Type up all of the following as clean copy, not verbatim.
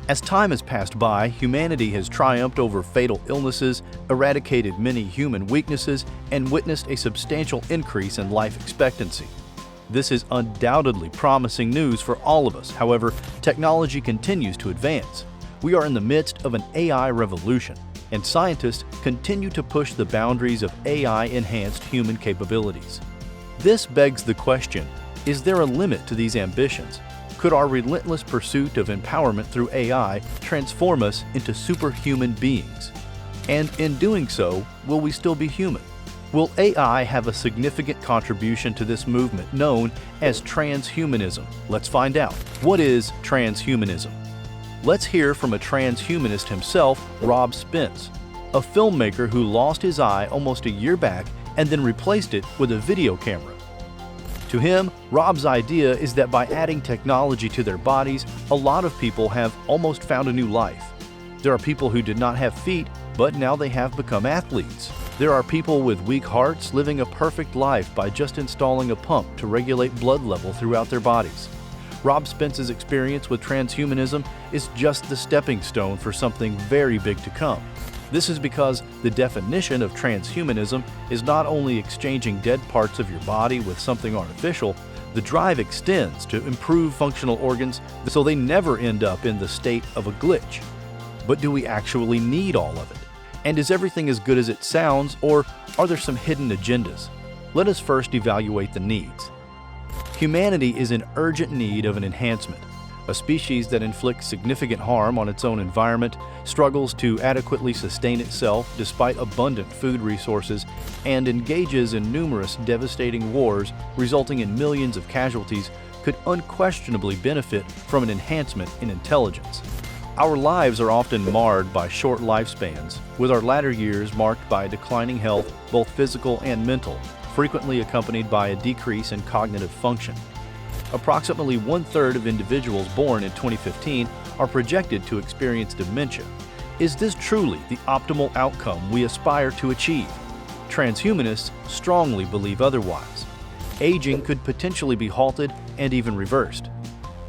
As time has passed by, humanity has triumphed over fatal illnesses, eradicated many human weaknesses, and witnessed a substantial increase in life expectancy. This is undoubtedly promising news for all of us. However, technology continues to advance. We are in the midst of an AI revolution, and scientists continue to push the boundaries of AI-enhanced human capabilities. This begs the question, is there a limit to these ambitions? Could our relentless pursuit of empowerment through AI transform us into superhuman beings? And in doing so, will we still be human? Will AI have a significant contribution to this movement known as transhumanism? Let's find out. What is transhumanism? Let's hear from a transhumanist himself, Rob Spence, a filmmaker who lost his eye almost a year back and then replaced it with a video camera. To him, Rob's idea is that by adding technology to their bodies, a lot of people have almost found a new life. There are people who did not have feet, but now they have become athletes. There are people with weak hearts living a perfect life by just installing a pump to regulate blood level throughout their bodies. Rob Spence's experience with transhumanism is just the stepping stone for something very big to come. This is because the definition of transhumanism is not only exchanging dead parts of your body with something artificial, the drive extends to improve functional organs so they never end up in the state of a glitch. But do we actually need all of it? And is everything as good as it sounds, or are there some hidden agendas? Let us first evaluate the needs. Humanity is in urgent need of an enhancement. A species that inflicts significant harm on its own environment, struggles to adequately sustain itself despite abundant food resources, and engages in numerous devastating wars resulting in millions of casualties could unquestionably benefit from an enhancement in intelligence. Our lives are often marred by short lifespans, with our latter years marked by declining health, both physical and mental, frequently accompanied by a decrease in cognitive function. Approximately 1/3 of individuals born in 2015 are projected to experience dementia. Is this truly the optimal outcome we aspire to achieve? Transhumanists strongly believe otherwise. Aging could potentially be halted and even reversed.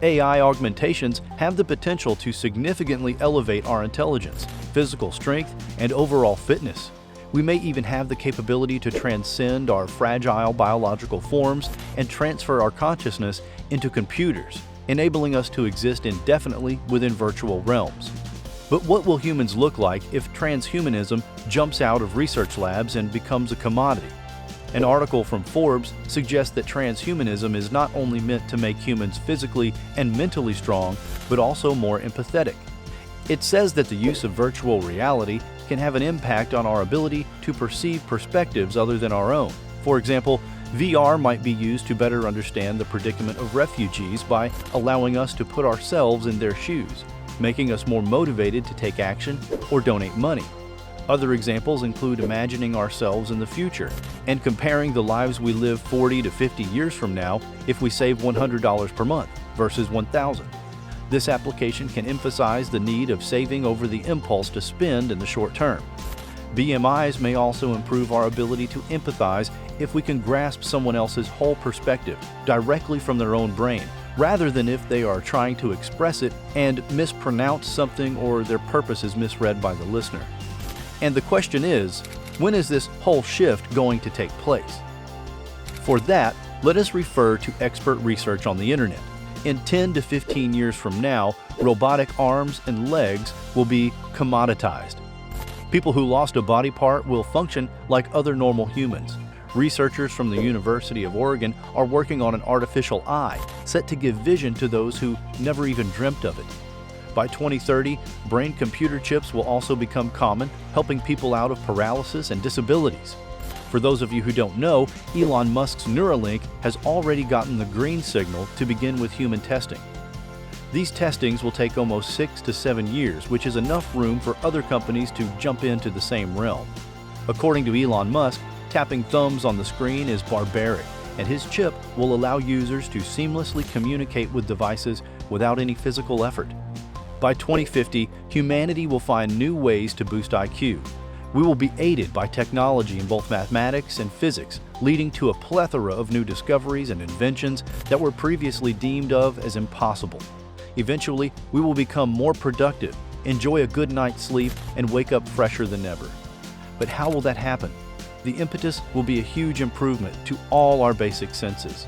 AI augmentations have the potential to significantly elevate our intelligence, physical strength, and overall fitness. We may even have the capability to transcend our fragile biological forms and transfer our consciousness into computers, enabling us to exist indefinitely within virtual realms. But what will humans look like if transhumanism jumps out of research labs and becomes a commodity? An article from Forbes suggests that transhumanism is not only meant to make humans physically and mentally strong, but also more empathetic. It says that the use of virtual reality can have an impact on our ability to perceive perspectives other than our own. For example, VR might be used to better understand the predicament of refugees by allowing us to put ourselves in their shoes, making us more motivated to take action or donate money. Other examples include imagining ourselves in the future and comparing the lives we live 40 to 50 years from now if we save $100 per month versus $1,000. This application can emphasize the need of saving over the impulse to spend in the short term. BMIs may also improve our ability to empathize if we can grasp someone else's whole perspective directly from their own brain, rather than if they are trying to express it and mispronounce something or their purpose is misread by the listener. And the question is, when is this whole shift going to take place? For that, let us refer to expert research on the internet. In 10 to 15 years from now, robotic arms and legs will be commoditized. People who lost a body part will function like other normal humans. Researchers from the University of Oregon are working on an artificial eye set to give vision to those who never even dreamt of it. By 2030, brain-computer chips will also become common, helping people out of paralysis and disabilities. For those of you who don't know, Elon Musk's Neuralink has already gotten the green signal to begin with human testing. These testings will take almost 6 to 7 years, which is enough room for other companies to jump into the same realm. According to Elon Musk, tapping thumbs on the screen is barbaric, and his chip will allow users to seamlessly communicate with devices without any physical effort. By 2050, humanity will find new ways to boost IQ. We will be aided by technology in both mathematics and physics, leading to a plethora of new discoveries and inventions that were previously deemed of as impossible. Eventually, we will become more productive, enjoy a good night's sleep, and wake up fresher than ever. But how will that happen? The impetus will be a huge improvement to all our basic senses.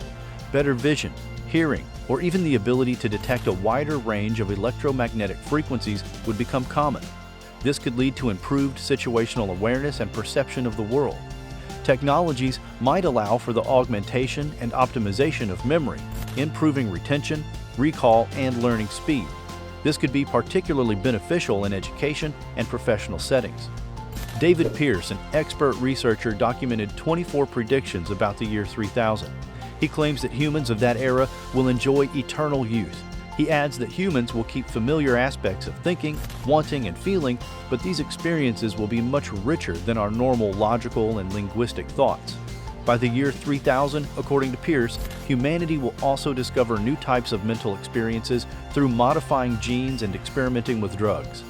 Better vision, hearing, or even the ability to detect a wider range of electromagnetic frequencies would become common. This could lead to improved situational awareness and perception of the world. Technologies might allow for the augmentation and optimization of memory, improving retention, recall, and learning speed. This could be particularly beneficial in education and professional settings. David Pierce, an expert researcher, documented 24 predictions about the year 3000. He claims that humans of that era will enjoy eternal youth. He adds that humans will keep familiar aspects of thinking, wanting, and feeling, but these experiences will be much richer than our normal logical and linguistic thoughts. By the year 3000, according to Pierce, humanity will also discover new types of mental experiences through modifying genes and experimenting with drugs.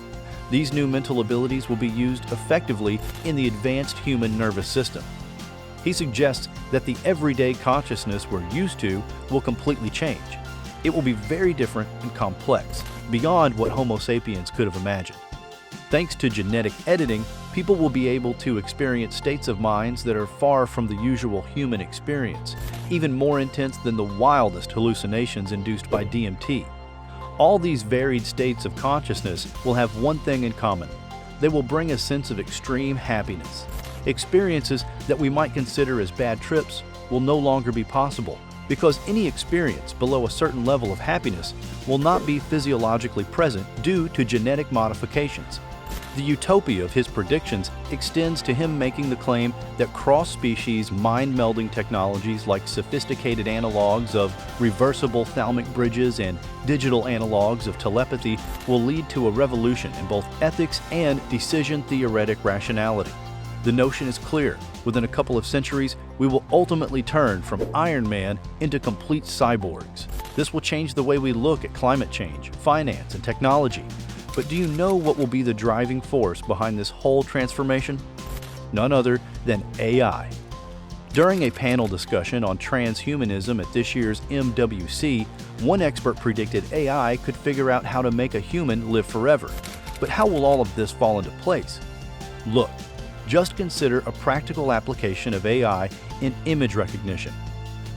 These new mental abilities will be used effectively in the advanced human nervous system. He suggests that the everyday consciousness we're used to will completely change. It will be very different and complex, beyond what Homo sapiens could have imagined. Thanks to genetic editing, people will be able to experience states of minds that are far from the usual human experience, even more intense than the wildest hallucinations induced by DMT. All these varied states of consciousness will have one thing in common. They will bring a sense of extreme happiness. Experiences that we might consider as bad trips will no longer be possible, because any experience below a certain level of happiness will not be physiologically present due to genetic modifications. The utopia of his predictions extends to him making the claim that cross-species mind-melding technologies like sophisticated analogs of reversible thalamic bridges and digital analogs of telepathy will lead to a revolution in both ethics and decision-theoretic rationality. The notion is clear. Within a couple of centuries, we will ultimately turn from Iron Man into complete cyborgs. This will change the way we look at climate change, finance, and technology. But do you know what will be the driving force behind this whole transformation? None other than AI. During a panel discussion on transhumanism at this year's MWC, one expert predicted AI could figure out how to make a human live forever. But how will all of this fall into place? Look. Just consider a practical application of AI in image recognition.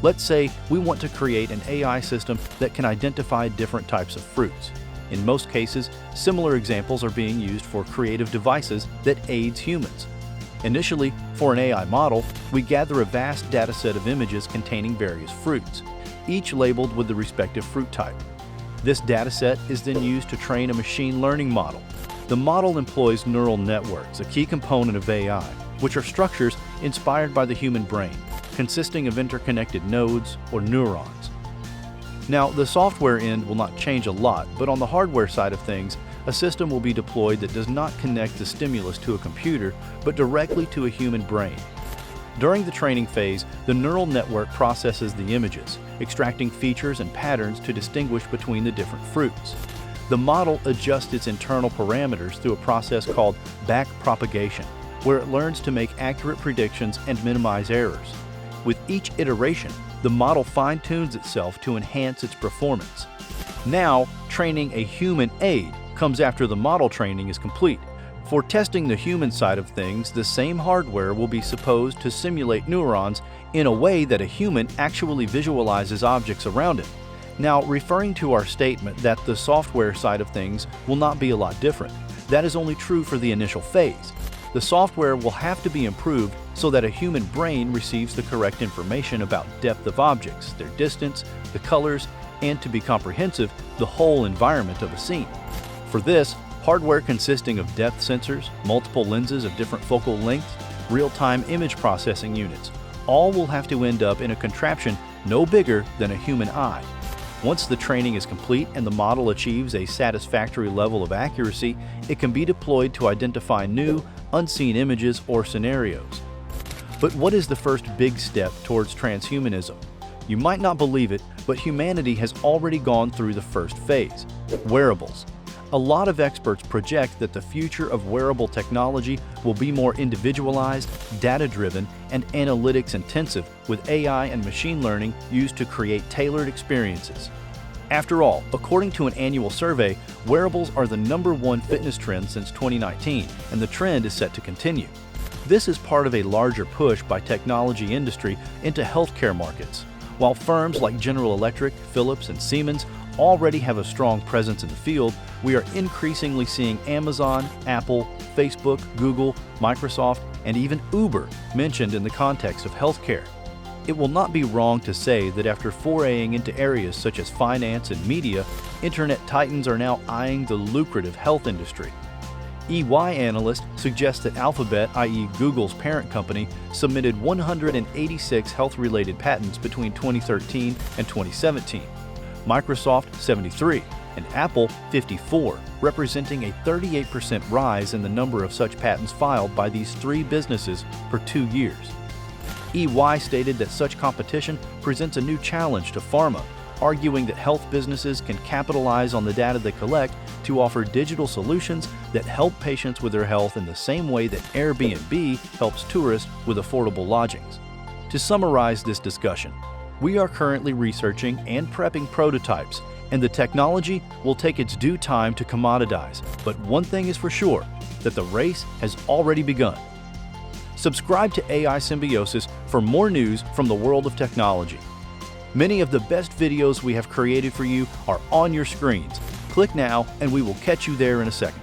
Let's say we want to create an AI system that can identify different types of fruits. In most cases, similar examples are being used for creative devices that aids humans. Initially, for an AI model, we gather a vast data set of images containing various fruits, each labeled with the respective fruit type. This data set is then used to train a machine learning model. The model employs neural networks, a key component of AI, which are structures inspired by the human brain, consisting of interconnected nodes or neurons. Now, the software end will not change a lot, but on the hardware side of things, a system will be deployed that does not connect the stimulus to a computer, but directly to a human brain. During the training phase, the neural network processes the images, extracting features and patterns to distinguish between the different fruits. The model adjusts its internal parameters through a process called backpropagation, where it learns to make accurate predictions and minimize errors. With each iteration, the model fine-tunes itself to enhance its performance. Now, training a human aid comes after the model training is complete. For testing the human side of things, the same hardware will be supposed to simulate neurons in a way that a human actually visualizes objects around it. Now, referring to our statement that the software side of things will not be a lot different, that is only true for the initial phase. The software will have to be improved so that a human brain receives the correct information about depth of objects, their distance, the colors, and to be comprehensive, the whole environment of a scene. For this, hardware consisting of depth sensors, multiple lenses of different focal lengths, real-time image processing units, all will have to end up in a contraption no bigger than a human eye. Once the training is complete and the model achieves a satisfactory level of accuracy, it can be deployed to identify new, unseen images or scenarios. But what is the first big step towards transhumanism? You might not believe it, but humanity has already gone through the first phase: wearables. A lot of experts project that the future of wearable technology will be more individualized, data-driven, and analytics-intensive, with AI and machine learning used to create tailored experiences. After all, according to an annual survey, wearables are the #1 fitness trend since 2019, and the trend is set to continue. This is part of a larger push by technology industry into healthcare markets. While firms like General Electric, Philips, and Siemens already have a strong presence in the field, we are increasingly seeing Amazon, Apple, Facebook, Google, Microsoft, and even Uber mentioned in the context of healthcare. It will not be wrong to say that after foraying into areas such as finance and media, internet titans are now eyeing the lucrative health industry. EY analysts suggest that Alphabet, i.e. Google's parent company, submitted 186 health-related patents between 2013 and 2017, Microsoft 73, and Apple 54, representing a 38% rise in the number of such patents filed by these three businesses per 2 years. EY stated that such competition presents a new challenge to pharma, arguing that health businesses can capitalize on the data they collect to offer digital solutions that help patients with their health in the same way that Airbnb helps tourists with affordable lodgings. To summarize this discussion, we are currently researching and prepping prototypes, and the technology will take its due time to commoditize. But one thing is for sure, that the race has already begun. Subscribe to AI Symbiosis for more news from the world of technology. Many of the best videos we have created for you are on your screens. Click now and we will catch you there in a second.